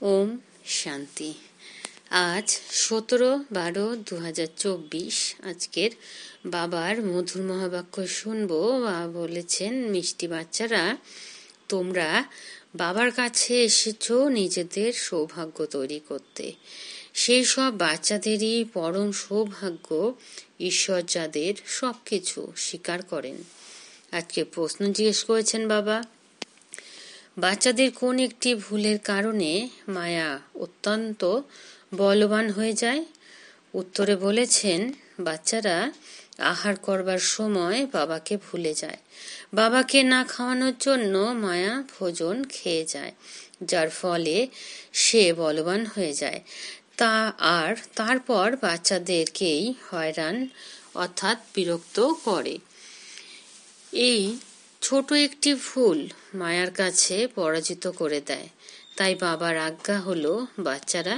ওম শান্তি। আজ 17/12/2024। আজকের বাবার মধুর মহাবাক্য শুনবো। বাবা বলেছেন, মিষ্টি বাচ্চারা, তোমরা বাবার কাছে এসেছো নিজেদের সৌভাগ্য তৈরি করতে। সেই সব বাচ্চাদেরই পরম সৌভাগ্য ঈশ্বর যাদের সবকিছু স্বীকার করেন। আজকে প্রশ্ন জিজ্ঞেস করেছেন বাবা, বাচ্চাদের কোন একটি ভুলের কারণে মায়া অত্যন্ত বলবান হয়ে যায়? উত্তরে বলেছেন, বাচ্চারা আহার করবার সময় বাবাকে ভুলে যায়। বাবাকে না খাওয়ানোর জন্য মায়া ভোজন খেয়ে যায়, যার ফলে সে বলবান হয়ে যায়। তারপর বাচ্চাদেরকেই হয়রান অর্থাৎ বিরক্ত করে। এই ছোট একটি ভুল মায়ার কাছে পরাজিত করে দেয়। তাই বাবার আজ্ঞা হলো, বাচ্চারা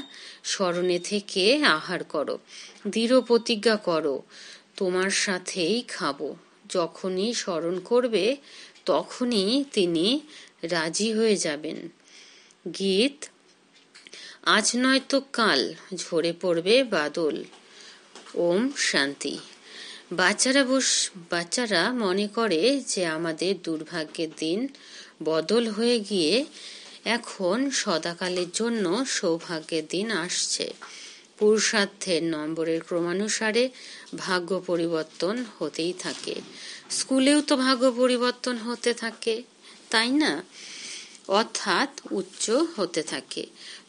স্মরণে থেকে আহার করো, দৃঢ় প্রতিজ্ঞা করো, তোমার সাথেই খাবো। যখনই স্মরণ করবে তখনই তিনি রাজি হয়ে যাবেন। গীত, আজ নয়তো কাল ঝরে পড়বে বাদল। ওম শান্তি। বাচ্চারা মনে করে যে আমাদের দুর্ভাগ্যের দিন বদল হয়ে গিয়ে এখন সদাকালের জন্য সৌভাগ্যের দিন আসছে। পুরুষার্থের নম্বরের ক্রমানুসারে ভাগ্য পরিবর্তন হতেই থাকে। স্কুলেও তো ভাগ্য পরিবর্তন হতে থাকে, তাই না? অর্থাৎ উচ্চ হতে থাকে।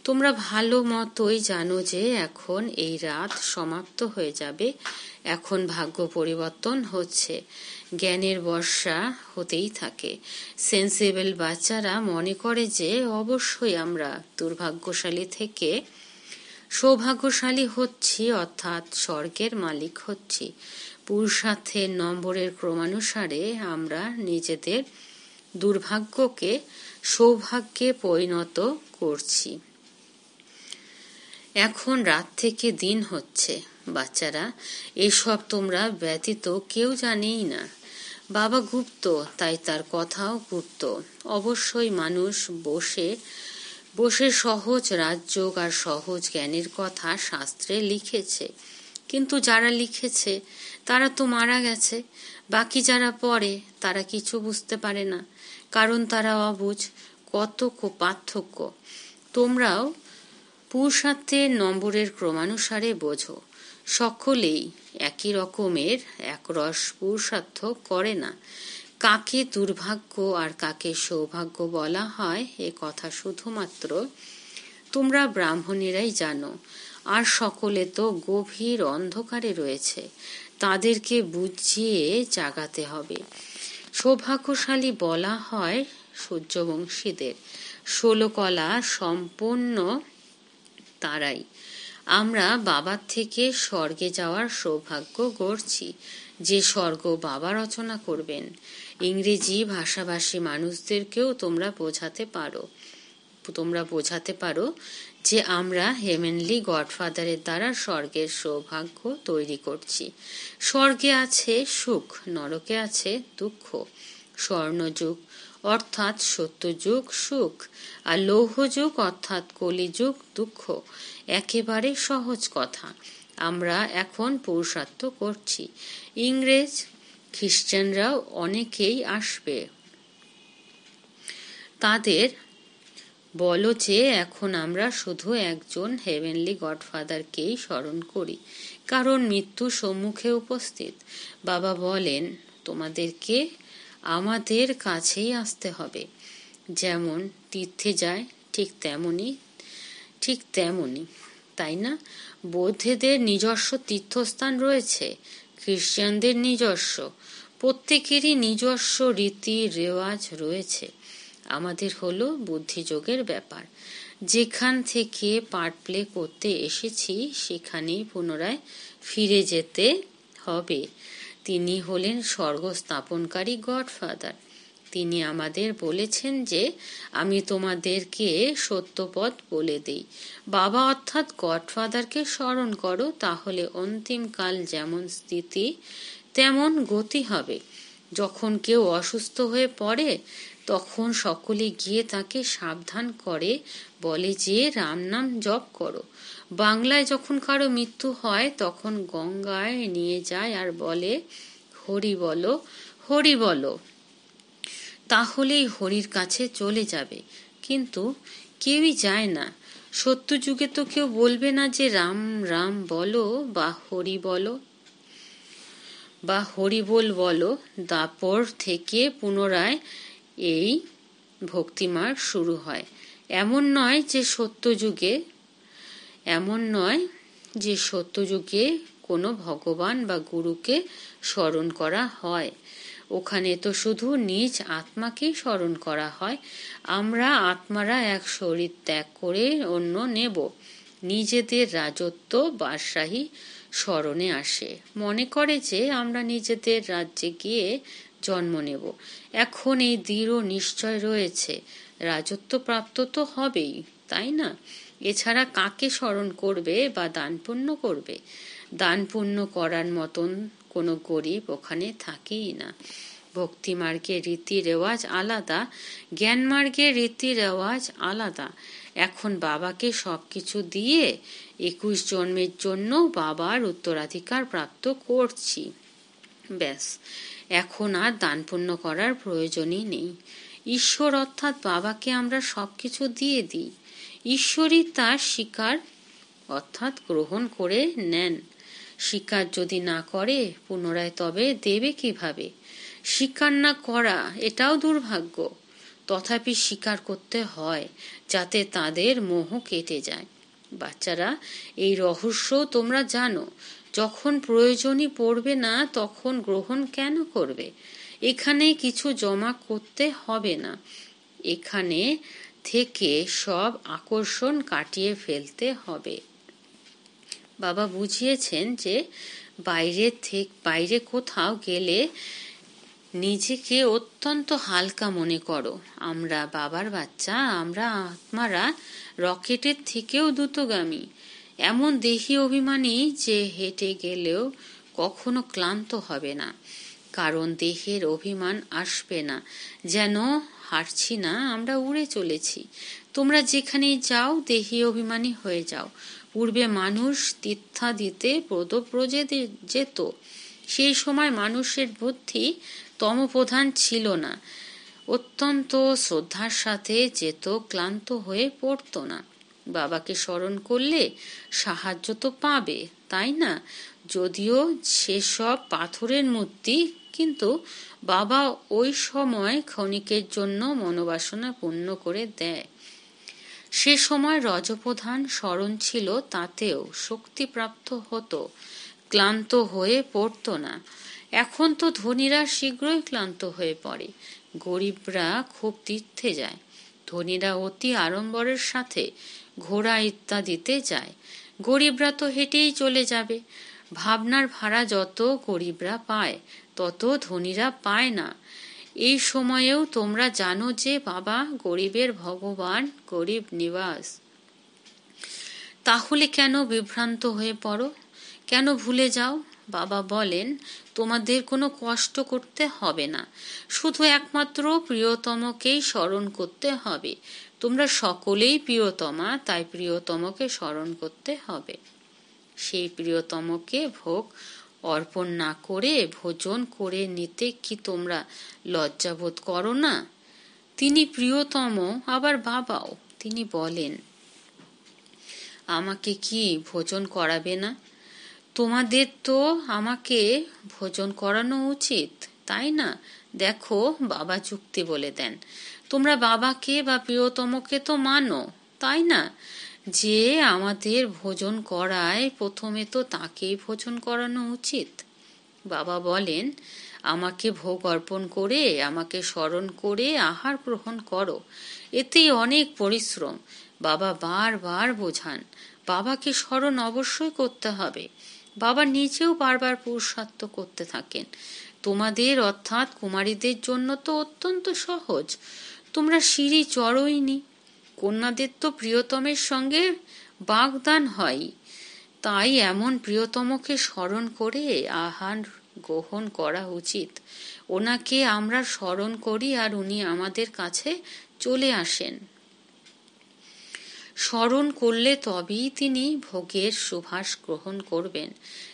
তোমরা ভালো মতোই জানো যে এখন এই রাত সমাপ্ত হয়ে যাবে। এখন ভাগ্য পরিবর্তন হচ্ছে, জ্ঞানের বর্ষা হতেই থাকে। সেন্সিবল বাচ্চারা মনে করে যে অবশ্যই আমরা দুর্ভাগ্যশালী থেকে সৌভাগ্যশালী হচ্ছি, অর্থাৎ স্বর্গের মালিক হচ্ছি। পুরুষার্থের নম্বরের ক্রমানুসারে আমরা নিজেদের দুর্ভাগ্যকে সৌভাগ্যে পরিণত করছি। এখন রাত থেকে দিন হচ্ছে। বাচ্চারা, এসব তোমরা ব্যতীত কেউ জানেই না। বাবা গুপ্ত, তাই তার কথাও গুপ্ত। অবশ্যই মানুষ বসে সহজ রাজযোগ আর সহজ জ্ঞানের কথা শাস্ত্রে লিখেছে, কিন্তু যারা লিখেছে তারা তো মারা গেছে। বাকি যারা পড়ে তারা কিছু বুঝতে পারে না, কারণ তারা অবুঝ। কত পার্থক্য! তোমরাও পুরুষার্থের নম্বরের ক্রমানুসারে বোঝো। সকলেই একই রকমের একরস পুরুষার্থ করে না। কাকে দুর্ভাগ্য আর কাকে সৌভাগ্য বলা হয় এ কথা শুধুমাত্র তোমরা ব্রাহ্মণেরাই জানো। আর সকলে তো গভীর অন্ধকারে রয়েছে, তাদেরকে বুঝিয়ে জাগাতে হবে। সৌভাগ্যশালী বলা হয় সূর্যবংশীদের। 16 কলা সম্পন্ন তারাই। আমরা বাবার থেকে স্বর্গে যাওয়ার সৌভাগ্য গড়ছি, যে স্বর্গ বাবা রচনা করবেন। ইংরেজি ভাষাভাষী মানুষদেরকেও তোমরা বোঝাতে পারো যে আমরা হেভেনলি গডফাদারের দ্বারা স্বর্গের সৌভাগ্য তৈরি করছি। স্বর্গে আছে সুখ, নরকে আছে দুঃখ। স্বর্ণযুগ অর্থাৎ সত্যযুগ সুখ, আর লৌহযুগ অর্থাৎ কলিযুগ দুঃখ। একেবারে সহজ কথা। আমরা এখন পুরুষার্থ করছি। ইংরেজ খ্রিস্টানরাও অনেকেই আসবে। তাদের বলো যে এখন আমরা শুধু একজন হেভেনলি গডফাদারকেই স্মরণ করি, কারণ মৃত্যু সম্মুখে উপস্থিত। বাবা বলেন, তোমাদেরকে আমাদের কাছেই আসতে হবে। যেমন তীর্থে যায় ঠিক তেমনি, তাই না? বৌদ্ধদের নিজস্ব তীর্থস্থান রয়েছে, খ্রিস্টানদের নিজস্ব। প্রত্যেকেরই নিজস্ব রীতি রেওয়াজ রয়েছে। আমাদের হলো বুদ্ধিযোগের ব্যাপার। যেখান থেকে পার্ট প্লে করতে এসেছি সেখানেই পুনরায় ফিরে যেতে হবে। তিনি হলেন স্বর্গ স্থাপনকারী গডফাদার। তিনি আমাদের বলেছেন যে আমি তোমাদেরকে সত্যপথ বলে দেই। বাবা অর্থাৎ গডফাদারকে স্মরণ করো, তাহলে অন্তিমকাল যেমন স্থিতি তেমন গতি হবে। যখন কেউ অসুস্থ হয়ে পড়ে তখন সকলে গিয়ে তাকে সাবধান করে, বলে যে রাম নাম জপ করো। বাংলায় যখন কারো মৃত্যু হয় তখন গঙ্গায় নিয়ে যায় আর বলে হরি বলো, হরি বলো, তাহলেই হরির কাছে চলে যাবে। কিন্তু কেউই যায় না। সত্যযুগে তো কেউ বলবে না যে রাম রাম বলো বা হরি বলো বা হরিবোল বলো। তারপর থেকে পুনরায় এই ভক্তিমার্গ শুরু হয়। এমন নয় যে সত্যযুগে কোনো ভগবান বা গুরুকে স্মরণ করা হয়। ওখানে তো শুধু নিজ আত্মাকেই স্মরণ করা হয়। আমরা আত্মারা এক শরীর ত্যাগ করে অন্য নেব। নিজেদের রাজত্ব বাদশাহী স্মরণে আসে, মনে করে যে আমরা নিজেদের রাজ্যে গিয়ে জন্ম নেব। এখন এই দৃঢ় নিশ্চয় রয়েছে, রাজত্ব প্রাপ্ত তো হবেই, তাই না? এছাড়া কাকে স্মরণ করবে বা দান পুণ্য করবে? দান পুণ্য করার মতন কোনো গরিব ওখানে থাকেই না। ভক্তি মার্গের রীতি রেওয়াজ আলাদা, জ্ঞান মার্গের রীতি রেওয়াজ আলাদা। এখন বাবাকে সবকিছু দিয়ে 21 জন্মের জন্য বাবার উত্তরাধিকার প্রাপ্ত করছি, ব্যাস। এখন আর দান পুণ্য করার প্রয়োজনই নেই। ঈশ্বর অর্থাৎ বাবাকে আমরা সবকিছু দিয়ে দিই। ঈশ্বরই তার স্বীকার অর্থাৎ গ্রহণ করে নেন। স্বীকার যদি না করে পুনরায় তবে দেবে কিভাবে? স্বীকার না করা এটাও দুর্ভাগ্য। তথাপি স্বীকার করতে হয় যাতে তাদের মোহ কেটে যায়। বাচ্চারা, এই রহস্য তোমরা জানো। যখন প্রয়োজনই পড়বে না তখন গ্রহণ কেন করবে? এখানে কিছু জমা করতে হবে না। এখানে থেকে সব আকর্ষণ কাটিয়ে ফেলতে হবে। বাবা বুঝিয়েছেন যে বাইরে কোথাও গেলে নিজেকে অত্যন্ত হালকা মনে করো। আমরা বাবার বাচ্চা, আমরা আত্মারা রকেটের থেকেও দ্রুতগামী। এমন দেহি অভিমানী যে হেঁটে গেলেও কখনো ক্লান্ত হবে না, কারণ দেহের অভিমান আসবে না যেন হাঁটছি না, আমরা উড়ে চলেছি। তোমরা যেখানেই যাও দেহি অভিমানী হয়ে যাও। পূর্বে মানুষ তীর্থা দিতে পদব্রজে যেত। সেই সময় মানুষের বুদ্ধি তমপ্রধান ছিল না, অত্যন্ত শ্রদ্ধার সাথে যেত, ক্লান্ত হয়ে পড়তো না। বাবাকে স্মরণ করলে সাহায্য তো পাবে, তাই না? যদিও সেসব পাথরের মূর্তি, কিন্তু বাবা ওই সময় ক্ষণিকের জন্য মনোবাসনা পূর্ণ করে দেয়। সে সময় রজপ্রধান স্মরণ ছিল, তাতেও শক্তিপ্রাপ্ত হতো, ক্লান্ত হয়ে পড়তো না। এখন তো ধনীরা শীঘ্রই ক্লান্ত হয়ে পড়ে, গরিবরা খুব তীর্থে যায়। ধনীরা অতি আড়ম্বরের সাথে ঘোড়া ইত্যাদিতে যায়, গরিবরা তো হেঁটেই চলে যাবে। ভাবনার ভাড়া যত গরিবরা পায় তত ধনীরা পায় না। এই সময়েও তোমরা জানো যে বাবা গরিবের ভগবান, গরিব নিবাস। তাহলে কেন বিভ্রান্ত হয়ে পড়ো? কেন ভুলে যাও? বাবা বলেন, তোমাদের কোনো কষ্ট করতে হবে না, শুধু একমাত্র প্রিয়তমকেই স্মরণ করতে হবে। তোমরা সকলেই প্রিয়তমা, তাই প্রিয়তমকে স্মরণ করতে হবে। সেই প্রিয়তমকে ভোগ অর্পণ না করে ভোজন করে নিতে কি তোমরা লজ্জাবোধ করো না? তিনি প্রিয়তম, আবার বাবাও। তিনি বলেন, আমাকে কি ভোজন করাবে না? তোমাদের তো আমাকে ভোজন করানো উচিত, তাই না? দেখো, বাবা যুক্তি বলে দেন, তোমরা বাবাকে বা প্রিয়তমকে তো মানো, তাই না? যে আমাদের ভোজন করায় প্রথমে তো তাকেই ভোজন করানো উচিত। বাবা বলেন, আমাকে ভোগ অর্পণ করে, আমাকে স্মরণ করে আহার গ্রহণ করো, এতেই অনেক পরিশ্রম। বাবা বারবার বোঝান, বাবাকে স্মরণ অবশ্যই করতে হবে। বাবা নিজেও বারবার পুরুষার্থ করতে থাকেন। তোমাদের অর্থাৎ কুমারীদের জন্য তো অত্যন্ত সহজ, তোমরা সিঁড়ি চড়োইনি। কন্যাদের তো প্রিয়তমের সঙ্গে বাগদান হয়, তাই এমন প্রিয়তমকে স্মরণ করে আহার গ্রহণ করা উচিত। ওনাকে আমরা স্মরণ করি আর উনি আমাদের কাছে চলে আসেন। স্মরণ করলে তবেই তিনি ভোগের সুবাস গ্রহণ করবেন।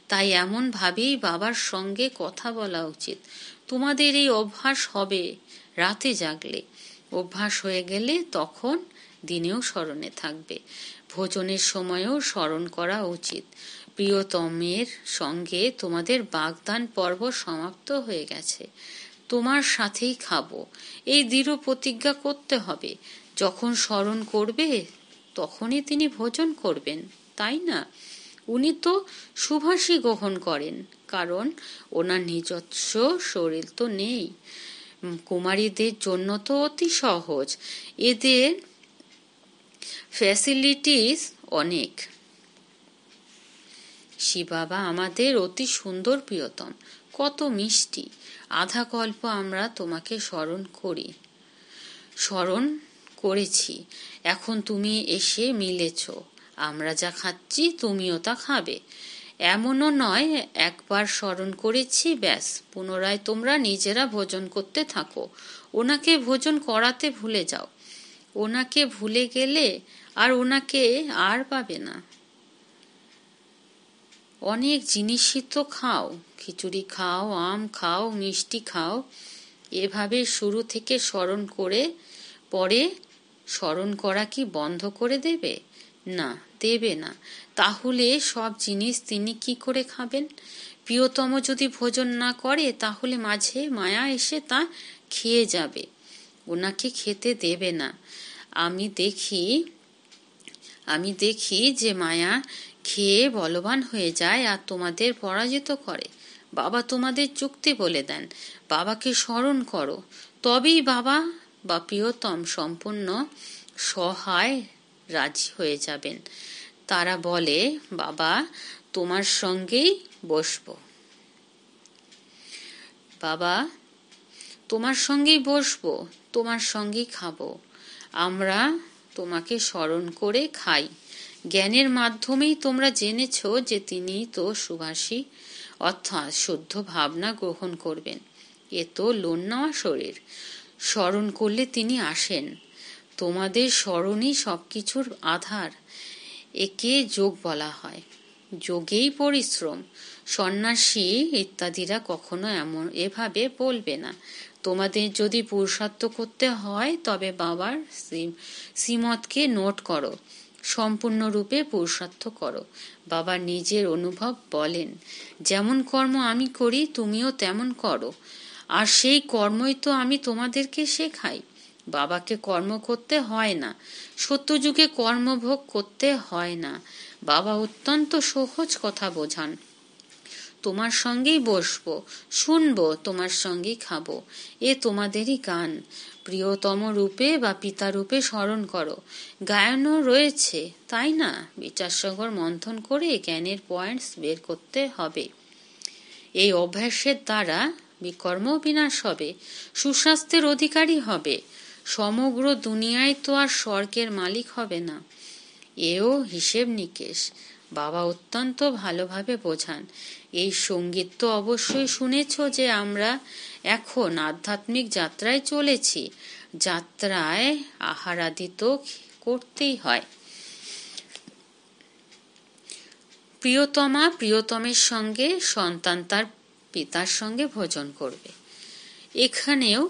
তাই এমন ভাবেই বাবার সঙ্গে কথা বলা উচিত। তোমাদের এই অভ্যাস হবে রাতে জাগলে, অভ্যাস হয়ে গেলে তখন দিনেও স্মরণে থাকবে। ভোজনের সময়ও স্মরণ করা উচিত। প্রিয়তমের সঙ্গে তোমাদের বাগদান পর্ব সমাপ্ত হয়ে গেছে, তোমার সাথেই খাবো, এই দৃঢ় প্রতিজ্ঞা করতে হবে। যখন স্মরণ করবে তখনই তিনি ভোজন করবেন, তাই না? উনি তো সুভাষই গ্রহণ করেন, কারণ ওনার নিজস্ব শরীর তো নেই। কুমারীদের জন্য তো অতি সহজ, এদের ফ্যাসিলিটিস অনেক। শিবাবা আমাদের অতি সুন্দর প্রিয়তম, কত মিষ্টি। আধা কল্প আমরা তোমাকে স্মরণ করেছি, এখন তুমি এসে মিলেছ। আমরা যা খাচ্ছি তুমিও তা খাবে, এমনও নয় একবার স্মরণ করেছি ব্যাস, পুনরায় তোমরা নিজেরা ভোজন করতে থাকো। ওনাকে ভোজন করাতে ভুলে যাও। ওনাকে ভুলে গেলে আর ওনাকে আর পাবে না। অনেক জিনিসই তো খাও, খিচুড়ি খাও, আম খাও, মিষ্টি খাও। এভাবে শুরু থেকে স্মরণ করে পরে স্মরণ করা কি বন্ধ করে দেবে? না, দেবে না। তাহলে সব জিনিস তিনি কি করে খাবেন? প্রিয়তম যদি ভোজন না করে তাহলে মাঝে মায়া এসে তা খেয়ে যাবে, ওনাকে খেতে দেবে না। আমি দেখি যে মায়া খেয়ে বলবান হয়ে যায় আর তোমাদের পরাজিত করে। বাবা তোমাদের যুক্তি বলে দেন, বাবাকে স্মরণ করো, তবেই বাবা বা প্রিয়তম সম্পূর্ণ সহায় রাজি হয়ে যাবেন। তারা বলে, বাবা তোমার সঙ্গেই বসবো, বাবা তোমার সঙ্গেই বসবো, তোমার সঙ্গেই খাবো। আমরা তোমাকে স্মরণ করে খাই। জ্ঞানের মাধ্যমেই তোমরা জেনেছ যে তিনি তো সুভাষী, অর্থাৎ শুদ্ধ ভাবনা গ্রহণ করবেন। এ তো লোন নেওয়া শরীর। স্মরণ করলে তিনি আসেন। তোমাদের স্মরণই সবকিছুর আধার। একে যোগ বলা হয়। যোগেই পরিশ্রম। সন্ন্যাসী ইত্যাদিরা কখনো এভাবে বলবে না। তোমাদের যদি পুরুষার্থ করতে হয় তবে বাবার শ্রীমতকে নোট করো, সম্পূর্ণরূপে পুরুষার্থ করো। বাবা নিজের অনুভব বলেন, যেমন কর্ম আমি করি তুমিও তেমন করো, আর সেই কর্মই তো আমি তোমাদেরকে শেখাই। বাবাকে কর্ম করতে হয় না, সত্যযুগে কর্মভোগ করতে হয় না। বাবা অত্যন্ত সহজ কথা বোঝান। তোমার সঙ্গেই বসবো, শুনবো, তোমার সঙ্গেই খাবো, এ তোমাদেরই গান। প্রিয়তম রূপে বা পিতা রূপে স্মরণ করো। গায়নও রয়েছে, তাই না? বিচারসাগর মন্থন করে জ্ঞানের পয়েন্টস বের করতে হবে। এই অভ্যাসের দ্বারা বিকর্ম বিনাশ হবে, সুস্বাস্থ্যের অধিকারী হবে। সমগ্র দুনিয়ায় তো আর স্বর্গের মালিক হবে না। এও হিসেব নিকেশ। বাবা অত্যন্ত ভালোভাবে বোঝান। এই সঙ্গীত তো অবশ্যই শুনেছ যে আমরা এখন আধ্যাত্মিক যাত্রায় চলেছি। যাত্রায় আহারাদি তো করতেই হয়। প্রিয়তমা প্রিয়তমের সঙ্গে, সন্তান তার পিতার সঙ্গে ভোজন করবে। এখানেও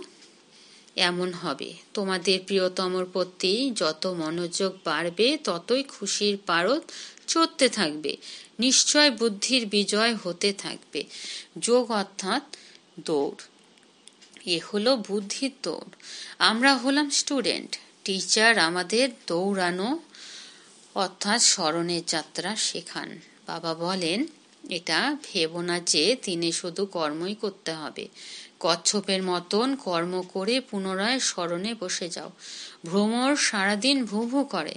এমন হবে। তোমাদের প্রিয়তমর প্রতি যত মনোযোগ বাড়বে ততই খুশির পারদ চড়তে থাকবে, নিশ্চয় বুদ্ধির বিজয় হতে থাকবে। যোগ অর্থাৎ দৌড়, এ হলো বুদ্ধির দৌড়। আমরা হলাম স্টুডেন্ট, টিচার আমাদের দৌড়ানো অর্থাৎ স্মরণের যাত্রা শেখান। বাবা বলেন, এটা ভেবো না যে তিনি শুধু কর্মই করতে হবে। কচ্ছপের মতন কর্ম করে পুনরায় স্মরণে বসে যাও। ভ্রমর সারাদিন ভূ ভূ করে,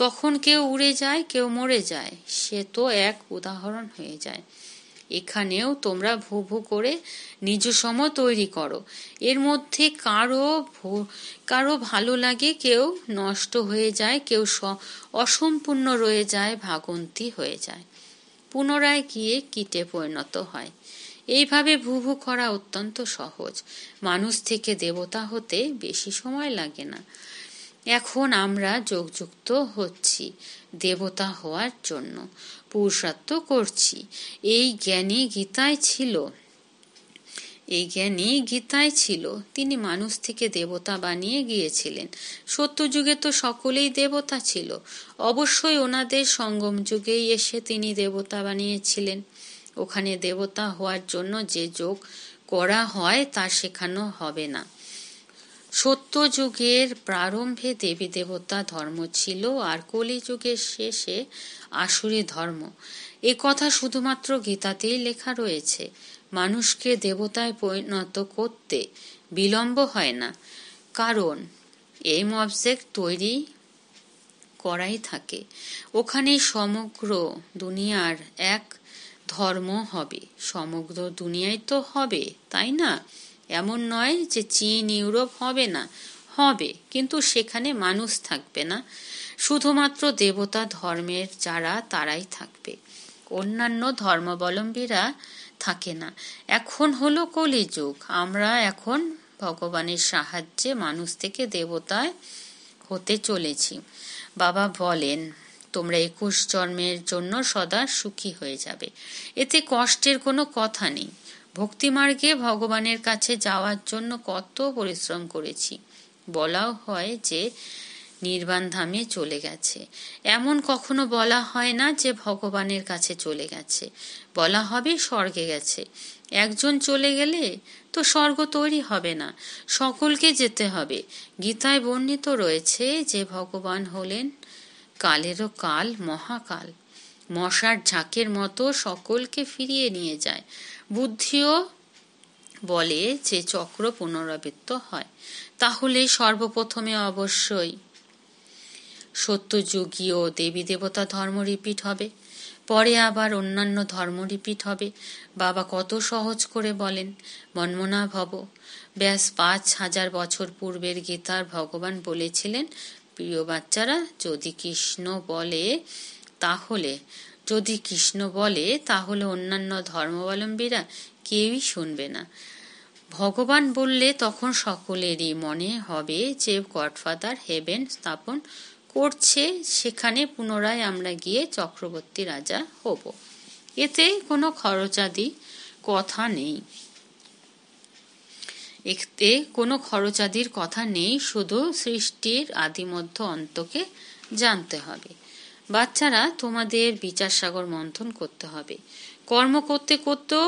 তখন কেউ উড়ে যায়, কেউ মরে যায়, সে তো এক উদাহরণ হয়ে যায়। এখানেও তোমরা ভূ ভূ করে নিজ সম তৈরি করো। এর মধ্যে কারো ভালো লাগে, কেউ নষ্ট হয়ে যায়, কেউ অসম্পূর্ণ রয়ে যায়, ভাগন্তি হয়ে যায়, পুনরায় গিয়ে কীটে পরিণত হয়। এইভাবে ভুভু করা অত্যন্ত সহজ। মানুষ থেকে দেবতা হতে বেশি সময় লাগে না। এখন আমরা যোগযুক্ত হচ্ছি দেবতা হওয়ার জন্য, পুরুষার্থ করছি। এই জ্ঞানী গীতায় ছিল। তিনি মানুষ থেকে দেবতা বানিয়ে গিয়েছিলেন। সত্যযুগে তো সকলেই দেবতা ছিল, অবশ্যই ওনাদের সঙ্গম যুগেই এসে তিনি দেবতা বানিয়েছিলেন। ওখানে দেবতা হওয়ার জন্য যে যোগ করা হয় তা শেখানো হবে না। সত্যযুগের প্রারম্ভে দেবী দেবতা ধর্ম ছিল, আর কলিযুগের শেষে আসুরি ধর্ম। এ কথা শুধুমাত্র গীতাতেই লেখা রয়েছে। মানুষকে দেবতায় পরিণত করতে বিলম্ব হয় না, কারণ এই অবজেক্ট তৈরি করাই থাকে। ওখানে সমগ্র দুনিয়ার এক ধর্ম হবে। সমগ্র দুনিয়ায় তো হবে, তাই না? এমন নয় যে চীন ইউরোপ হবে না, হবে, কিন্তু সেখানে মানুষ থাকবে না। শুধুমাত্র দেবতা ধর্মের যারা তারাই থাকবে, অন্যান্য ধর্মাবলম্বীরা থাকে না। এখন হলো কলিযুগ। আমরা এখন ভগবানের সাহায্যে মানুষ থেকে দেবতায় হতে চলেছি। বাবা বলেন, তোমরা 21 জন্মের জন্য সদা সুখী হয়ে যাবে। এতে কষ্টের কোনো কথা নেই। ভক্তিমার্গে ভগবানের কাছে যাওয়ার জন্য কত পরিশ্রম করেছি। বলাও হয় যে নির্বাণ ধামে চলে গেছে, এমন কখনো বলা হয় না যে ভগবানের কাছে চলে গেছে। বলা হবে স্বর্গে গেছে। একজন চলে গেলে তো স্বর্গ তৈরি হবে না, সকলকে যেতে হবে। গীতায় বর্ণিত রয়েছে যে ভগবান হলেন কালেরও কাল, মহাকাল। মশার ঝাঁকের মতো সকলকে ফিরিয়ে নিয়ে যায়। বুদ্ধিও বলে যে চক্র পুনরাবৃত্ত হয়। তাহলে সর্বপ্রথমে অবশ্যই সত্যযুগীয় দেবী দেবতা ধর্ম রিপিট হবে, পরে আবার অন্যান্য ধর্ম রিপিট হবে। বাবা কত সহজ করে বলেন, মন্মনা ভব। ব্যাস 5000 বছর পূর্বের গীতার ভগবান বলেছিলেন, প্রিয় বাচ্চারা, যদি কৃষ্ণ বলে তাহলে অন্যান্য ধর্মাবলম্বীরা কেউই শুনবে না। ভগবান বললে তখন সকলেরই মনে হবে যে গডফাদার হেভেন স্থাপন করছে, সেখানে পুনরায় আমরা গিয়ে চক্রবর্তী রাজা হব। এতে কোনো খরচাদির কথা নেই, শুধু সৃষ্টির আদিমধ্য অন্তকে জানতে হবে। বাচ্চারা, তোমাদের বিচার সাগর মন্থন করতে হবে। কর্ম করতে করতেও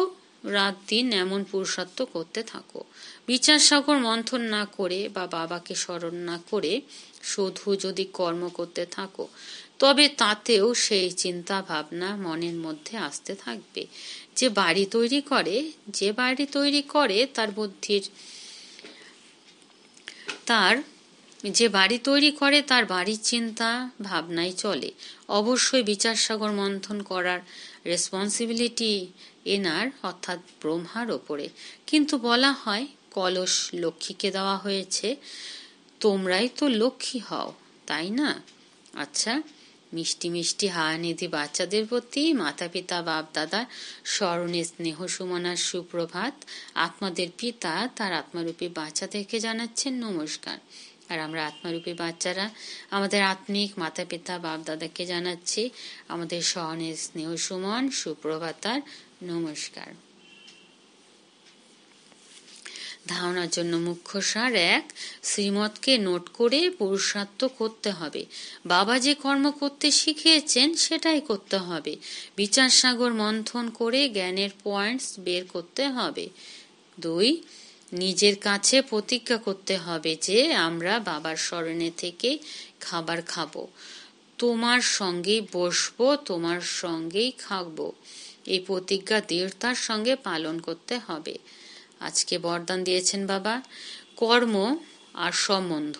রাত দিন এমন পুরুষার্থ করতে থাকো। বিচার সাগর মন্থন না করে বা বাবাকে স্মরণ না করে শুধু যদি কর্ম করতে থাকো, তবে তাতেও সেই চিন্তা ভাবনা মনের মধ্যে আসতে থাকবে। যে বাড়ি তৈরি করে তার বাড়ির চিন্তা ভাবনাই চলে। অবশ্যই বিচার সাগর মন্থন করার রেসপন্সিবিলিটি এনার, অর্থাৎ ব্রহ্মার ওপরে। কিন্তু বলা হয় কলস লক্ষ্মীকে দেওয়া হয়েছে, তোমরাই তো লক্ষ্মী হও, তাই না? আচ্ছা, মিষ্টি মিষ্টি হায়ানিধি বাচ্চাদের প্রতি মাতা পিতা বাপ দাদার স্মরণে স্নেহ সুমনার সুপ্রভাত। আত্মাদের পিতা তার আত্মারূপী বাচ্চাদেরকে জানাচ্ছেন নমস্কার। আর আমরা আত্মারূপী বাচ্চারা আমাদের আত্মিক মাতা পিতা বাপ দাদাকে জানাচ্ছি আমাদের স্মরণে স্নেহ সুমন সুপ্রভাতার নমস্কার। ধারণার জন্য মুখ্য সার 1, শ্রীমতকে নোট করে পুরুষার্থ করতে হবে। বাবা যে কর্ম করতে শিখিয়েছেন সেটাই করতে হবে। বিচার সাগর মন্থন করে জ্ঞানের পয়েন্টস বের করতে হবে। 2, নিজের কাছে প্রতিজ্ঞা করতে হবে যে আমরা বাবার স্মরণে থেকে খাবার খাবো, তোমার সঙ্গেই বসবো, তোমার সঙ্গেই খাবো। এই প্রতিজ্ঞা দৃঢ়তার সঙ্গে পালন করতে হবে। আজকে বরদান দিয়েছেন বাবা, কর্ম আর সম্বন্ধ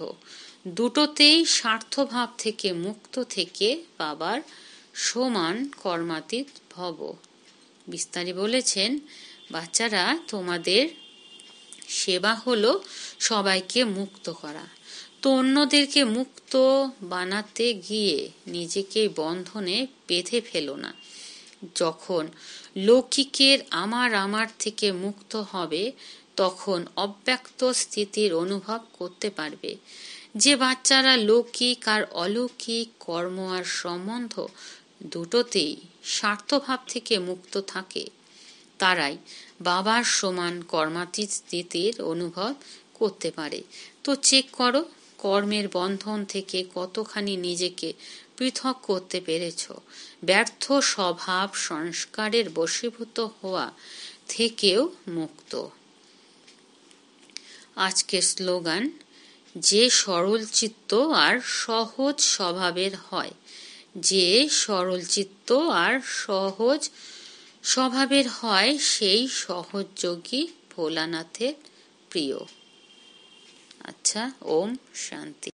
দুটোতেই স্বার্থভাব থেকে মুক্ত থেকে বাবার সমান কর্মাতীত ভব। বিস্তারে বলেছেন, বাচ্চারা, তোমাদের সেবা হলো সবাইকে মুক্ত করা। তো অন্যদেরকে মুক্ত বানাতে গিয়ে নিজেকে বন্ধনে বেঁধে ফেলো না। যখন লৌকিকের আমার আমার থেকে মুক্ত হবে, তখন অব্যক্ত স্থিতির অনুভব করতে পারবে। যে বাচ্চারা লৌকিক আর অলৌকিক কর্ম আর সম্বন্ধ দুটোতেই স্বার্থভাব থেকে মুক্ত থাকে, তারাই বাবার সমান কর্মাতীত স্থিতির অনুভব করতে পারে। তো চেক করো, কর্মের বন্ধন থেকে কতখানি নিজেকে পৃথক করতে পেরেছ। ব্যর্থ স্বভাব সংস্কারের বশীভূত হওয়া থেকেও মুক্ত। আজকের স্লোগান, যে সরল চিত্ত আর সহজ স্বভাবের হয়, যে সরল চিত্ত আর সহজ স্বভাবের হয়, সেই সহজযোগী ভোলানাথের প্রিয়। আচ্ছা, ওম শান্তি।